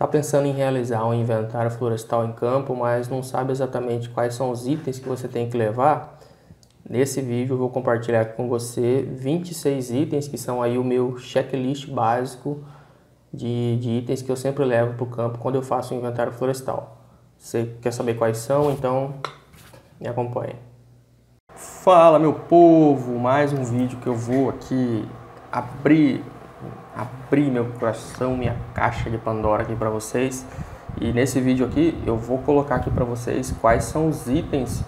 Está pensando em realizar um inventário florestal em campo, mas não sabe exatamente quais são os itens que você tem que levar? Nesse vídeo eu vou compartilhar com você 26 itens que são aí o meu checklist básico de itens que eu sempre levo para o campo quando eu faço um inventário florestal. Você quer saber quais são? Então me acompanhe. Fala, meu povo! Mais um vídeo que eu vou aqui abrir meu coração, minha caixa de Pandora aqui para vocês. E nesse vídeo aqui eu vou colocar aqui para vocês quais são os itens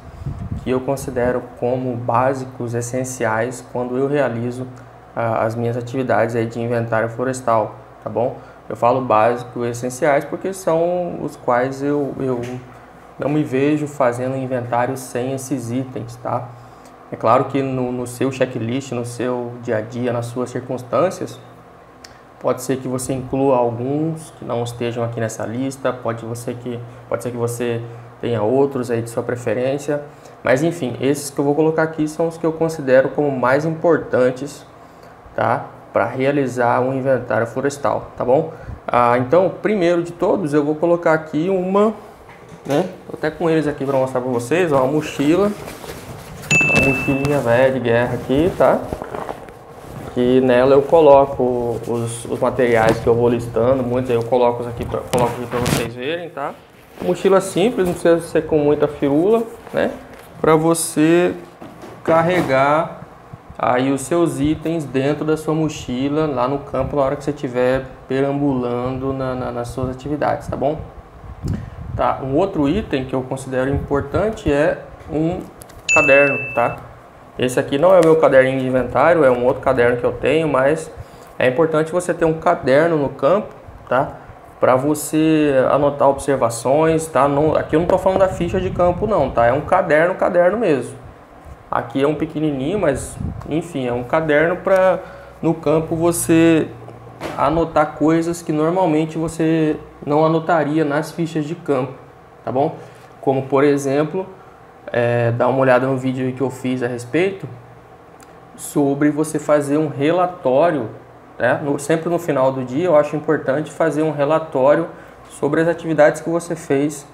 que eu considero como básicos, essenciais quando eu realizo as minhas atividades aí de inventário florestal, tá bom? Eu falo básicos, essenciais porque são os quais eu não me vejo fazendo inventário sem esses itens, tá? É claro que no seu checklist, no seu dia a dia, nas suas circunstâncias, pode ser que você inclua alguns que não estejam aqui nessa lista, pode ser que você tenha outros aí de sua preferência, mas enfim, esses que eu vou colocar aqui são os que eu considero como mais importantes, tá? Para realizar um inventário florestal, tá bom? Então, primeiro de todos, eu vou colocar aqui uma, né? Tô até com eles aqui para mostrar para vocês, ó, uma mochilinha velha de guerra aqui, tá? Que nela eu coloco os materiais que eu vou listando, muitos eu coloco aqui para vocês verem, tá? Mochila simples, não precisa ser com muita firula, né? Para você carregar aí os seus itens dentro da sua mochila lá no campo na hora que você estiver perambulando nas suas atividades, tá bom? Tá, um outro item que eu considero importante é um caderno, tá? Esse aqui não é o meu caderninho de inventário, é um outro caderno que eu tenho, mas é importante você ter um caderno no campo, tá? Para você anotar observações, tá? Aqui eu não tô falando da ficha de campo não, tá? É um caderno mesmo. Aqui é um pequenininho, mas enfim, é um caderno para no campo você anotar coisas que normalmente você não anotaria nas fichas de campo, tá bom? Como por exemplo, dá uma olhada no vídeo que eu fiz a respeito sobre você fazer um relatório, né? Sempre no final do dia eu acho importante fazer um relatório sobre as atividades que você fez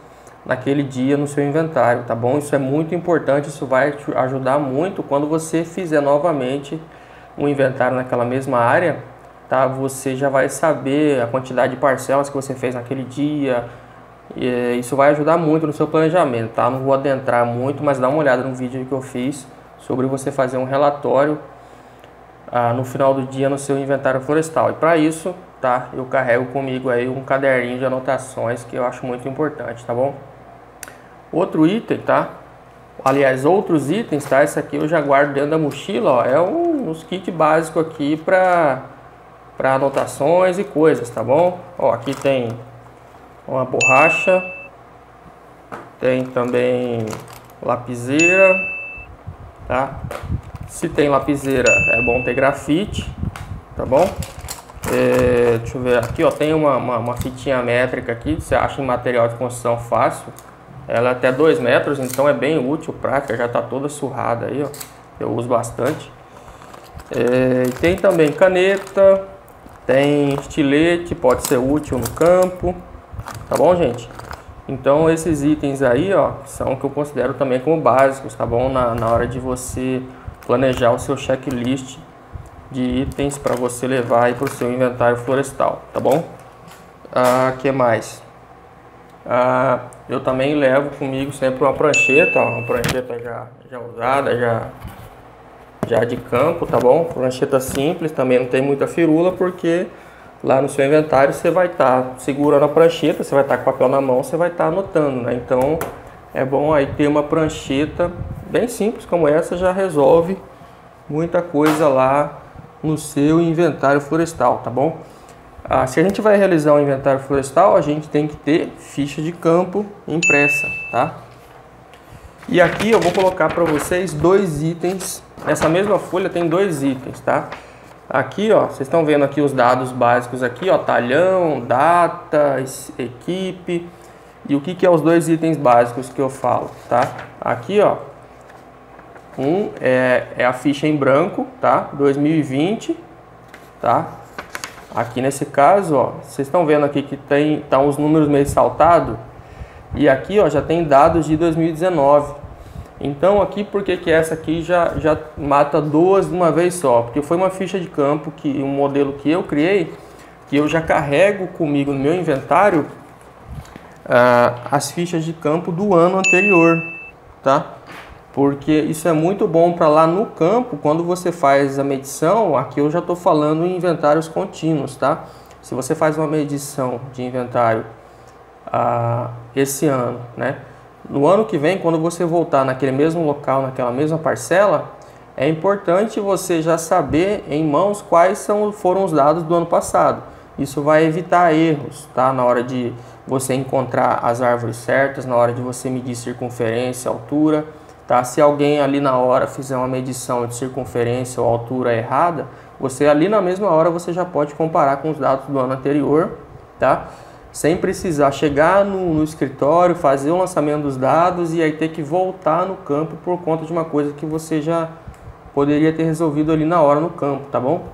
naquele dia no seu inventário, tá bom? Isso é muito importante, isso vai te ajudar muito quando você fizer novamente um inventário naquela mesma área, tá? Você já vai saber a quantidade de parcelas que você fez naquele dia. Isso vai ajudar muito no seu planejamento, tá? Não vou adentrar muito, mas dá uma olhada no vídeo que eu fiz sobre você fazer um relatório no final do dia no seu inventário florestal. E para isso, tá? Eu carrego comigo aí um caderninho de anotações que eu acho muito importante, tá bom? Outro item, tá? Aliás, outros itens, tá? Esse aqui eu já guardo dentro da mochila, ó. É uns kits básicos aqui para anotações e coisas, tá bom? Ó, aqui tem uma borracha, tem também lapiseira, tá? Se tem lapiseira é bom ter grafite, tá bom? Deixa eu ver, aqui ó, tem uma fitinha métrica aqui, você acha em material de construção fácil, ela é até 2 metros, então é bem útil, prática, já tá toda surrada aí, ó, eu uso bastante. Tem também caneta, tem estilete, pode ser útil no campo. Tá bom, gente? Então esses itens aí, ó, são que eu considero também como básicos, tá bom? Na hora de você planejar o seu checklist de itens para você levar aí para o seu inventário florestal, tá bom? Que mais? Eu também levo comigo sempre uma prancheta, ó, uma prancheta já usada, já de campo, tá bom? Prancheta simples, também não tem muita firula porque lá no seu inventário você vai estar segurando a prancheta, você vai estar com o papel na mão, você vai estar anotando, né? Então é bom aí ter uma prancheta bem simples como essa, já resolve muita coisa lá no seu inventário florestal, tá bom? Se a gente vai realizar um inventário florestal, a gente tem que ter ficha de campo impressa, tá? E aqui eu vou colocar para vocês 2 itens, nessa mesma folha tem 2 itens, tá? Aqui, ó, vocês estão vendo aqui os dados básicos aqui, ó, talhão, data, equipe. E o que é os 2 itens básicos que eu falo, tá? Aqui, ó, é a ficha em branco, tá? 2020, tá? Aqui nesse caso, ó, vocês estão vendo aqui que tá os números meio saltados. E aqui, ó, já tem dados de 2019. Então aqui, por que essa aqui já mata duas de uma vez só? Porque foi uma ficha de campo, um modelo que eu criei, que eu já carrego comigo no meu inventário as fichas de campo do ano anterior, tá? Porque isso é muito bom para lá no campo, quando você faz a medição. Aqui eu já estou falando em inventários contínuos, tá? Se você faz uma medição de inventário esse ano, né? No ano que vem, quando você voltar naquele mesmo local, naquela mesma parcela, é importante você já saber em mãos quais foram os dados do ano passado. Isso vai evitar erros, tá? Na hora de você encontrar as árvores certas, na hora de você medir circunferência, altura, tá? Se alguém ali na hora fizer uma medição de circunferência ou altura errada, você ali na mesma hora você já pode comparar com os dados do ano anterior, tá? Sem precisar chegar no escritório, fazer o lançamento dos dados e aí ter que voltar no campo por conta de uma coisa que você já poderia ter resolvido ali na hora no campo, tá bom?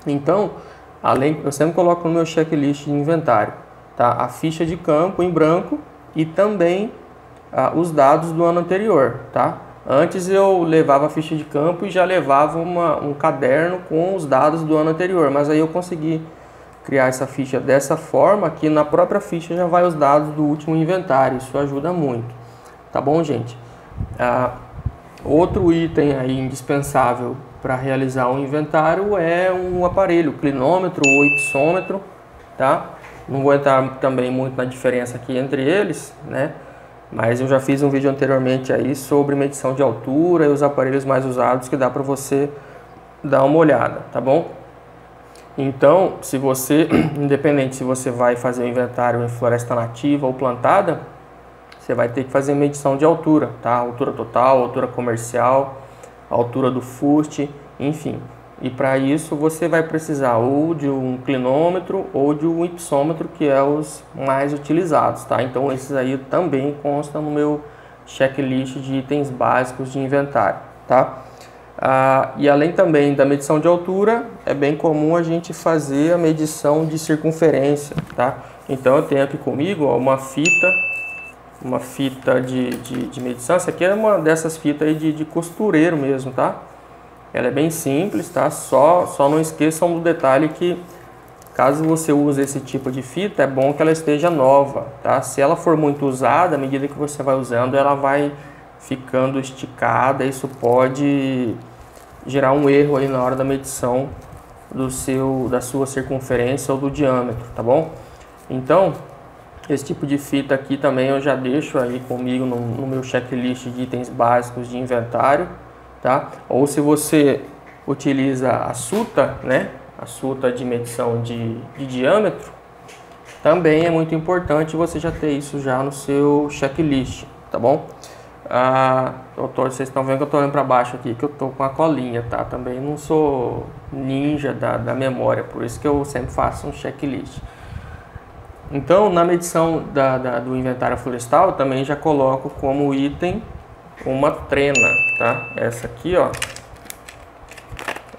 Então, eu sempre coloco no meu checklist de inventário, tá? A ficha de campo em branco e também os dados do ano anterior, tá? Antes eu levava a ficha de campo e já levava um caderno com os dados do ano anterior, mas aí eu consegui criar essa ficha dessa forma que na própria ficha já vai os dados do último inventário. Isso ajuda muito, tá bom, gente? Outro item aí indispensável para realizar um inventário é um aparelho, clinômetro ou ipsômetro, tá? Não vou entrar também muito na diferença aqui entre eles, né? Mas eu já fiz um vídeo anteriormente aí sobre medição de altura e os aparelhos mais usados que dá para você dar uma olhada, tá bom? Então, se você, independente se você vai fazer o inventário em floresta nativa ou plantada, você vai ter que fazer medição de altura, tá? Altura total, altura comercial, altura do fuste, enfim. E para isso você vai precisar ou de um clinômetro ou de um ipsômetro, que é os mais utilizados, tá? Então esses aí também constam no meu checklist de itens básicos de inventário, tá? E além também da medição de altura, é bem comum a gente fazer a medição de circunferência, tá? Então eu tenho aqui comigo, ó, uma fita de medição. Essa aqui é uma dessas fitas aí de costureiro mesmo, tá? Ela é bem simples, tá? Só não esqueçam do detalhe que caso você use esse tipo de fita, é bom que ela esteja nova, tá? Se ela for muito usada, à medida que você vai usando, ela vai ficando esticada. Isso pode gerar um erro aí na hora da medição da sua circunferência ou do diâmetro, tá bom? Então, esse tipo de fita aqui também eu já deixo aí comigo no meu checklist de itens básicos de inventário, tá? Ou se você utiliza a suta, né? A suta de medição de diâmetro, também é muito importante você já ter isso já no seu checklist, tá bom? Vocês estão vendo que eu estou olhando para baixo aqui, que eu estou com a colinha, tá? Também não sou ninja da memória, por isso que eu sempre faço um checklist. Então, na medição do inventário florestal, também já coloco como item uma trena, tá? Essa aqui, ó.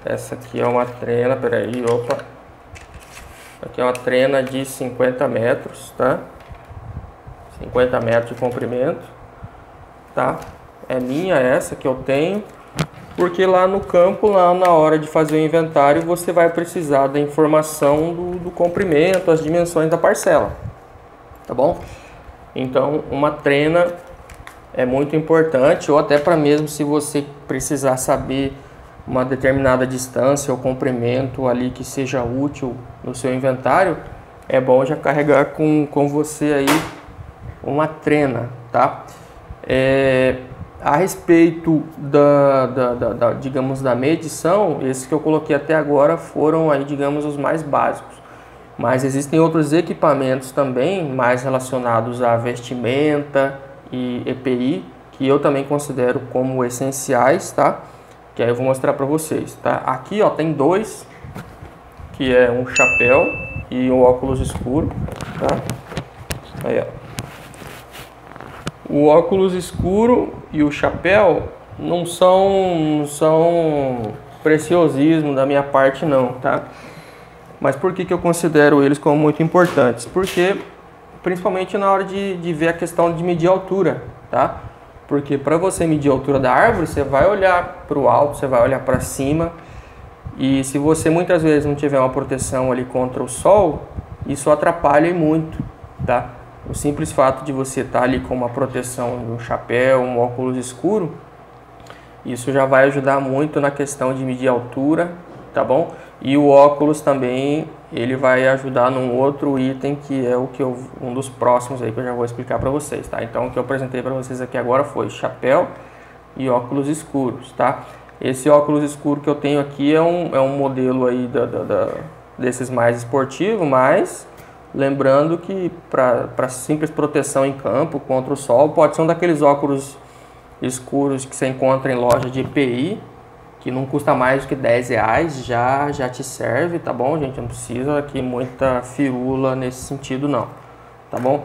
Essa aqui é uma trena, peraí, opa. Aqui é uma trena de 50 metros, tá? 50 metros de comprimento, tá? É minha essa que eu tenho, porque lá no campo, lá na hora de fazer o inventário, você vai precisar da informação do comprimento, as dimensões da parcela, tá bom? Então, uma trena é muito importante, ou até para mesmo se você precisar saber uma determinada distância ou comprimento ali que seja útil no seu inventário, é bom já carregar com você aí uma trena, tá? A respeito digamos, da medição, esses que eu coloquei até agora foram aí, digamos, os mais básicos. Mas existem outros equipamentos também mais relacionados à vestimenta e EPI, que eu também considero como essenciais, tá? Que aí eu vou mostrar para vocês, tá? Aqui, ó, tem dois, que é um chapéu e um óculos escuro, tá? Aí, ó. O óculos escuro e o chapéu não são preciosismo da minha parte não, tá? Mas por que eu considero eles como muito importantes? Porque, principalmente na hora de ver a questão de medir a altura, tá? Porque para você medir a altura da árvore, você vai olhar para o alto, você vai olhar para cima. E se você muitas vezes não tiver uma proteção ali contra o sol, isso atrapalha muito, tá? O simples fato de você estar ali com uma proteção, um chapéu, um óculos escuro, isso já vai ajudar muito na questão de medir a altura, tá bom? E o óculos também, ele vai ajudar num outro item que é um dos próximos aí que eu já vou explicar para vocês, tá? Então o que eu apresentei para vocês aqui agora foi chapéu e óculos escuros, tá? Esse óculos escuro que eu tenho aqui é um modelo aí desses mais esportivos, mas lembrando que para simples proteção em campo contra o sol, pode ser um daqueles óculos escuros que você encontra em loja de EPI, que não custa mais do que R$10, já te serve, tá bom, gente? Não precisa aqui muita firula nesse sentido não, tá bom?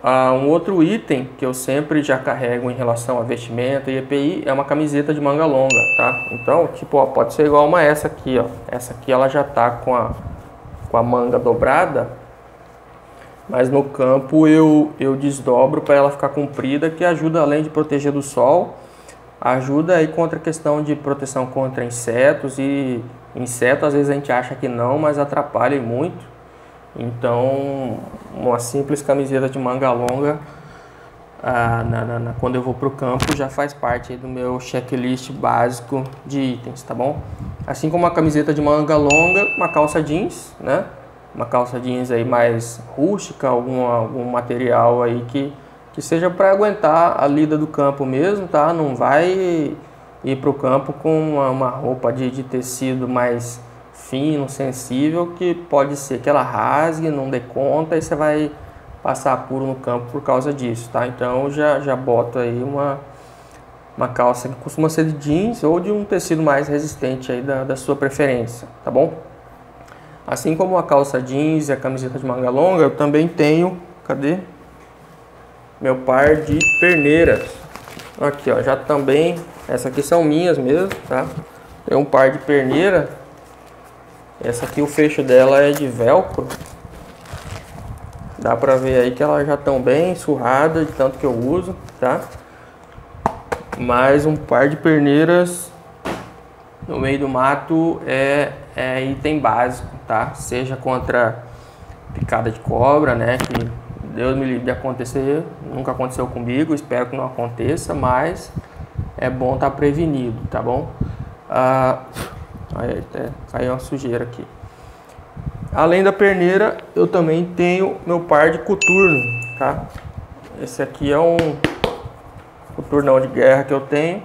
Um outro item que eu sempre já carrego em relação a vestimenta e EPI é uma camiseta de manga longa, tá? Então, tipo, ó, pode ser igual uma essa aqui, ó. Essa aqui ela já tá com a manga dobrada, mas no campo eu desdobro para ela ficar comprida, que ajuda, além de proteger do sol, ajuda aí contra a questão de proteção contra insetos. E inseto às vezes a gente acha que não, mas atrapalha muito. Então uma simples camiseta de manga longa quando eu vou para o campo já faz parte aí do meu checklist básico de itens, tá bom? Assim como uma camiseta de manga longa, uma calça jeans, né? Uma calça jeans aí mais rústica, algum material aí que seja para aguentar a lida do campo mesmo, tá? Não vai ir para o campo com uma roupa de tecido mais fino, sensível, que pode ser que ela rasgue, não dê conta e você vai passar apuro no campo por causa disso, tá? Então já bota aí uma calça que costuma ser de jeans ou de um tecido mais resistente aí da sua preferência, tá bom? Assim como a calça jeans e a camiseta de manga longa, eu também tenho, cadê? Meu par de perneiras. Aqui, ó, já também, essa aqui são minhas mesmo, tá? Tem um par de perneira. Essa aqui, o fecho dela é de velcro. Dá pra ver aí que elas já estão bem surradas de tanto que eu uso, tá? Mas um par de perneiras no meio do mato é item básico, tá? Seja contra picada de cobra, né? Que Deus me livre de acontecer, nunca aconteceu comigo, espero que não aconteça, mas é bom estar prevenido, tá bom? Aí até caiu uma sujeira aqui. Além da perneira, eu também tenho meu par de coturno, tá? Esse aqui é um coturnão de guerra que eu tenho,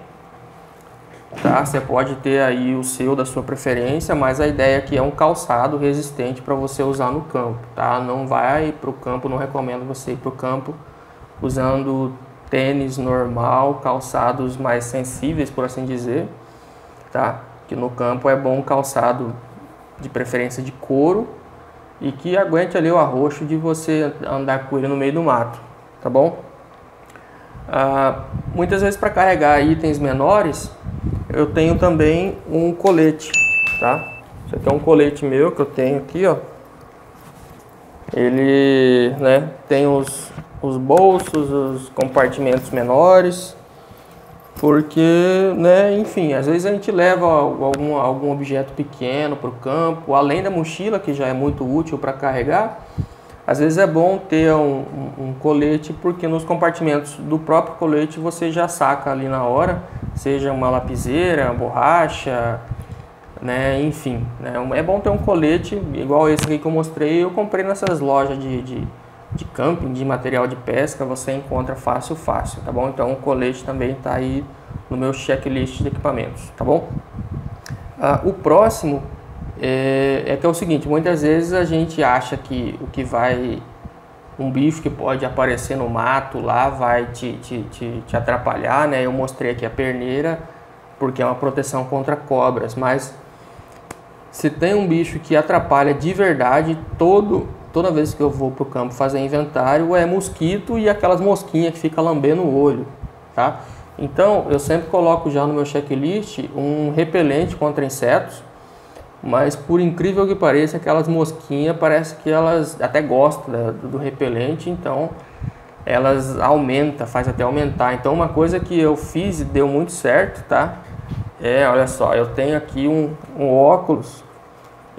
tá? Você pode ter aí o seu da sua preferência, mas a ideia aqui é um calçado resistente para você usar no campo, tá? Não vai para o campo, não recomendo você ir para o campo usando tênis normal, calçados mais sensíveis, por assim dizer, tá? Que no campo é bom um calçado de preferência de couro e que aguente ali o arroxo de você andar com ele no meio do mato, tá bom? Muitas vezes para carregar itens menores eu tenho também um colete, tá? Isso aqui é um colete meu que eu tenho aqui, ó. Ele, né, tem os bolsos, os compartimentos menores, porque, né, enfim, às vezes a gente leva algum objeto pequeno para o campo, além da mochila, que já é muito útil para carregar. Às vezes é bom ter um colete, porque nos compartimentos do próprio colete você já saca ali na hora, seja uma lapiseira, uma borracha, né, enfim, né, é bom ter um colete igual esse aqui que eu mostrei. Eu comprei nessas lojas de camping, de material de pesca, você encontra fácil, tá bom? Então o colete também está aí no meu checklist de equipamentos, tá bom? O próximo é que é o seguinte: muitas vezes a gente acha que um bicho que pode aparecer no mato lá vai te atrapalhar, né? Eu mostrei aqui a perneira porque é uma proteção contra cobras, mas se tem um bicho que atrapalha de verdade, toda vez que eu vou pro campo fazer inventário, é mosquito e aquelas mosquinhas que ficam lambendo o olho, tá? Então eu sempre coloco já no meu checklist um repelente contra insetos. mas por incrível que pareça, aquelas mosquinhas parece que elas até gostam do repelente, então elas aumentam, faz até aumentar. Então uma coisa que eu fiz e deu muito certo, tá? Olha só, eu tenho aqui um óculos.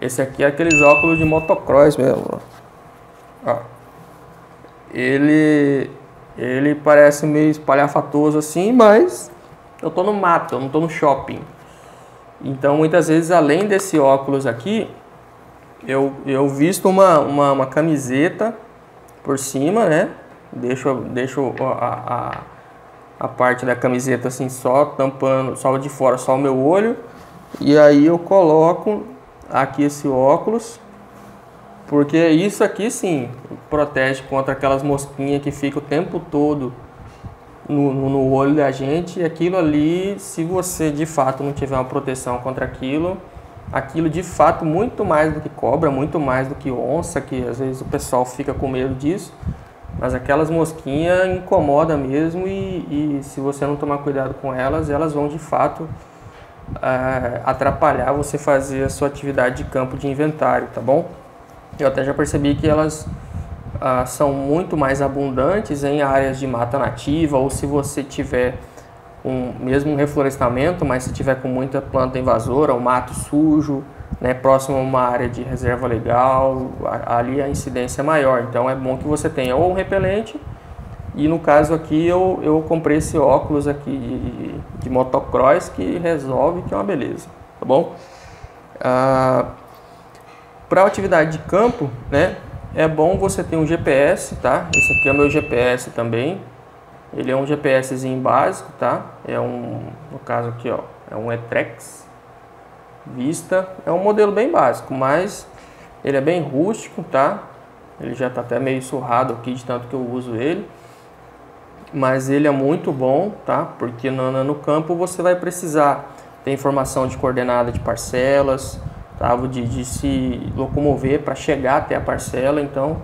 Esse aqui é aqueles óculos de motocross mesmo, ó. Ele parece meio espalhafatoso assim, mas eu tô no mato, eu não tô no shopping. Então muitas vezes, além desse óculos aqui, eu visto uma camiseta por cima, né? Deixo a parte da camiseta assim só tampando, só de fora, só o meu olho. E aí eu coloco aqui esse óculos, porque isso aqui sim protege contra aquelas mosquinhas que ficam o tempo todo no olho da gente. E aquilo ali, se você de fato não tiver uma proteção contra aquilo de fato, muito mais do que cobra, muito mais do que onça, que às vezes o pessoal fica com medo disso, mas aquelas mosquinhas incomodam mesmo, e se você não tomar cuidado com elas, elas vão de fato atrapalhar você fazer a sua atividade de campo de inventário, tá bom? Eu até já percebi que elas são muito mais abundantes em áreas de mata nativa, ou se você tiver mesmo um reflorestamento, mas se tiver com muita planta invasora, um mato sujo, né, próximo a uma área de reserva legal, ali a incidência é maior. Então é bom que você tenha ou um repelente, e no caso aqui eu comprei esse óculos aqui de motocross que resolve, que é uma beleza, tá bom? Para atividade de campo, né, é bom você ter um GPS, tá? Esse aqui é o meu GPS também. Ele é um GPSzinho básico, tá? No caso aqui, ó, é um Etrex Vista. É um modelo bem básico, mas ele é bem rústico, tá? Ele já tá até meio surrado aqui de tanto que eu uso ele. Mas ele é muito bom, tá? Porque no campo você vai precisar ter informação de coordenada de parcelas, tá? De se locomover para chegar até a parcela. Então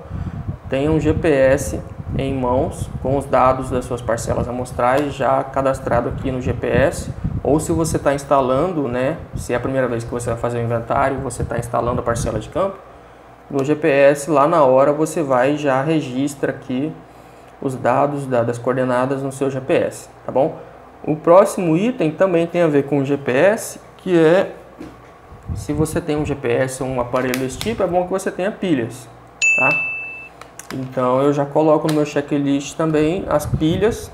tenha um GPS em mãos com os dados das suas parcelas amostrais já cadastrado aqui no GPS, ou se você está instalando, né, se é a primeira vez que você vai fazer o inventário, você está instalando a parcela de campo, no GPS lá na hora você vai e já registra aqui os dados das coordenadas no seu GPS, tá bom? O próximo item também tem a ver com o GPS, que é, se você tem um GPS ou um aparelho desse tipo, é bom que você tenha pilhas, tá? Então eu já coloco no meu checklist também as pilhas,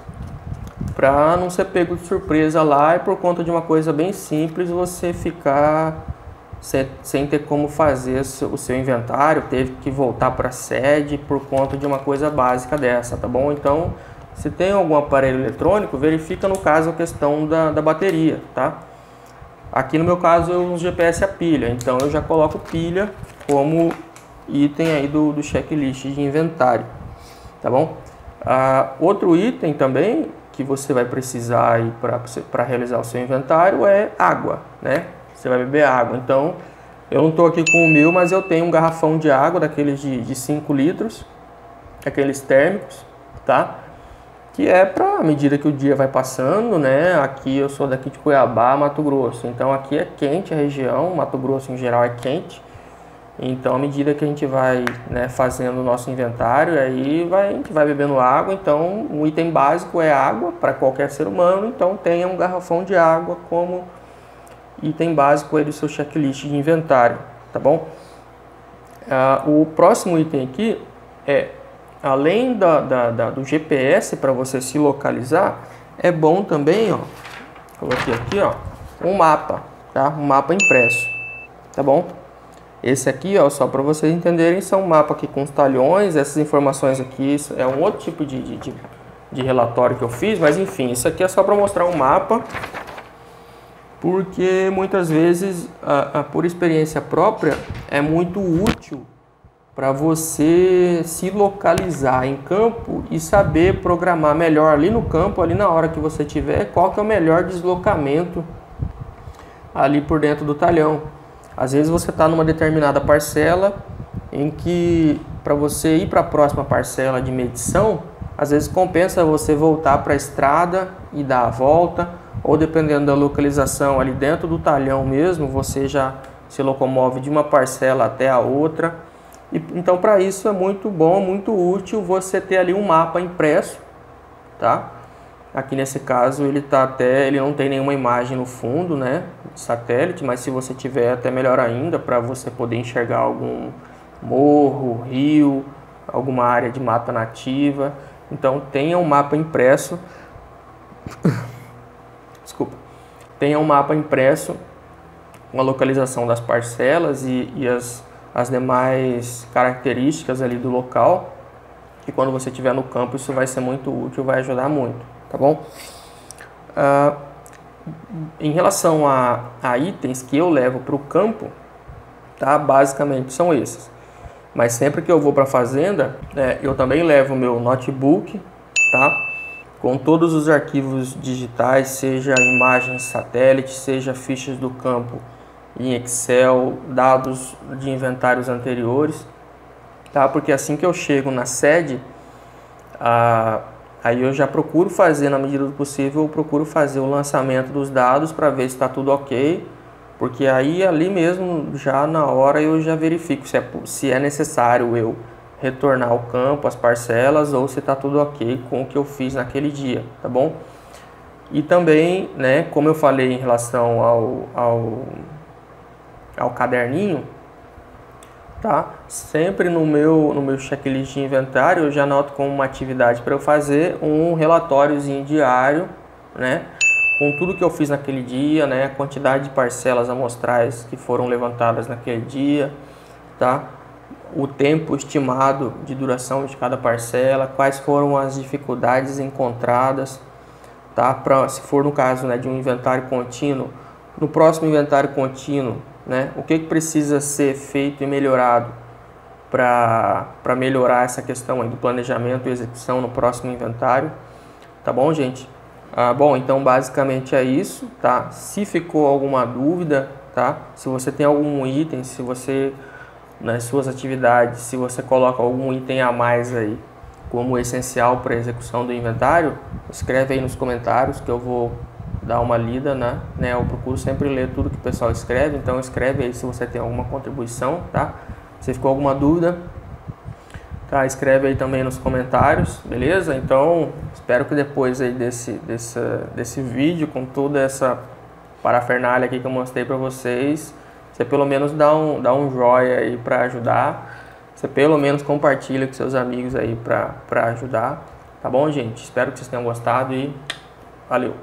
para não ser pego de surpresa lá e por conta de uma coisa bem simples você ficar sem ter como fazer o seu inventário, teve que voltar para a sede por conta de uma coisa básica dessa, tá bom? Então, se tem algum aparelho eletrônico, verifica no caso a questão da bateria, tá? Aqui no meu caso eu uso GPS a pilha, então eu já coloco pilha como item aí do checklist de inventário, tá bom? Outro item também que você vai precisar aí para realizar o seu inventário é água, né? Você vai beber água. Então, eu não estou aqui com o meu, mas eu tenho um garrafão de água daqueles de 5 litros, aqueles térmicos, tá? Que é para à medida que o dia vai passando, né? Aqui eu sou daqui de Cuiabá, Mato Grosso. Então aqui é quente a região, Mato Grosso em geral é quente. Então, à medida que a gente vai, né, fazendo o nosso inventário, aí a gente vai bebendo água. Então, um item básico é água para qualquer ser humano. Então, tenha um garrafão de água como item básico aí do seu checklist de inventário, tá bom? O próximo item aqui é, além do GPS para você se localizar, é bom também, ó, coloquei aqui, ó, um mapa, tá? Um mapa impresso, tá bom? Esse aqui, ó, só para vocês entenderem, são um mapa aqui com os talhões. Essas informações aqui é um outro tipo de relatório que eu fiz, mas enfim, isso aqui é só para mostrar um mapa, porque muitas vezes, por experiência própria, é muito útil para você se localizar em campo e saber programar melhor ali no campo, ali na hora que você tiver, qual que é o melhor deslocamento ali por dentro do talhão. Às vezes você está numa determinada parcela em que, para você ir para a próxima parcela de medição, às vezes compensa você voltar para a estrada e dar a volta, ou dependendo da localização ali dentro do talhão mesmo, você já se locomove de uma parcela até a outra. E, então, para isso é muito bom, muito útil você ter ali um mapa impresso, tá? Aqui nesse caso ele não tem nenhuma imagem no fundo, né, de satélite, mas se você tiver, até melhor ainda, para você poder enxergar algum morro, rio, alguma área de mata nativa. Então tenha um mapa impresso. Desculpa. Tenha um mapa impresso com a localização das parcelas e as demais características ali do local. E quando você estiver no campo, isso vai ser muito útil, vai ajudar muito, tá bom? Em relação a itens que eu levo para o campo, tá? Basicamente são esses. Mas sempre que eu vou para a fazenda, eu também levo o meu notebook, tá? Com todos os arquivos digitais, seja imagens satélite, seja fichas do campo em Excel, dados de inventários anteriores, tá? Porque assim que eu chego na sede, aí eu já procuro fazer, na medida do possível, eu procuro fazer o lançamento dos dados para ver se está tudo ok, porque aí ali mesmo, já na hora, eu já verifico se é necessário eu retornar ao campo, as parcelas, ou se está tudo ok com o que eu fiz naquele dia, tá bom? E também, né, como eu falei em relação ao caderninho, tá? Sempre no meu checklist de inventário eu já anoto como uma atividade para eu fazer um relatóriozinho diário, né? Com tudo que eu fiz naquele dia, né? A quantidade de parcelas amostrais que foram levantadas naquele dia, tá? O tempo estimado de duração de cada parcela, quais foram as dificuldades encontradas, tá? Se for no caso, né, de um inventário contínuo, no próximo inventário contínuo, né, o que precisa ser feito e melhorado para melhorar essa questão aí do planejamento e execução no próximo inventário, tá bom, gente? Bom, então basicamente é isso, tá? Se ficou alguma dúvida, tá? Se você tem algum item, se você, nas suas atividades, se você coloca algum item a mais aí como essencial para a execução do inventário, escreve aí nos comentários que eu vou dar uma lida, né? Eu procuro sempre ler tudo que o pessoal escreve, então escreve aí se você tem alguma contribuição, tá? Se ficou alguma dúvida, tá? Escreve aí também nos comentários, beleza? Então, espero que depois aí desse vídeo, com toda essa parafernália aqui que eu mostrei para vocês, você pelo menos dá um joinha aí para ajudar, você pelo menos compartilha com seus amigos aí para ajudar, tá bom, gente? Espero que vocês tenham gostado e valeu!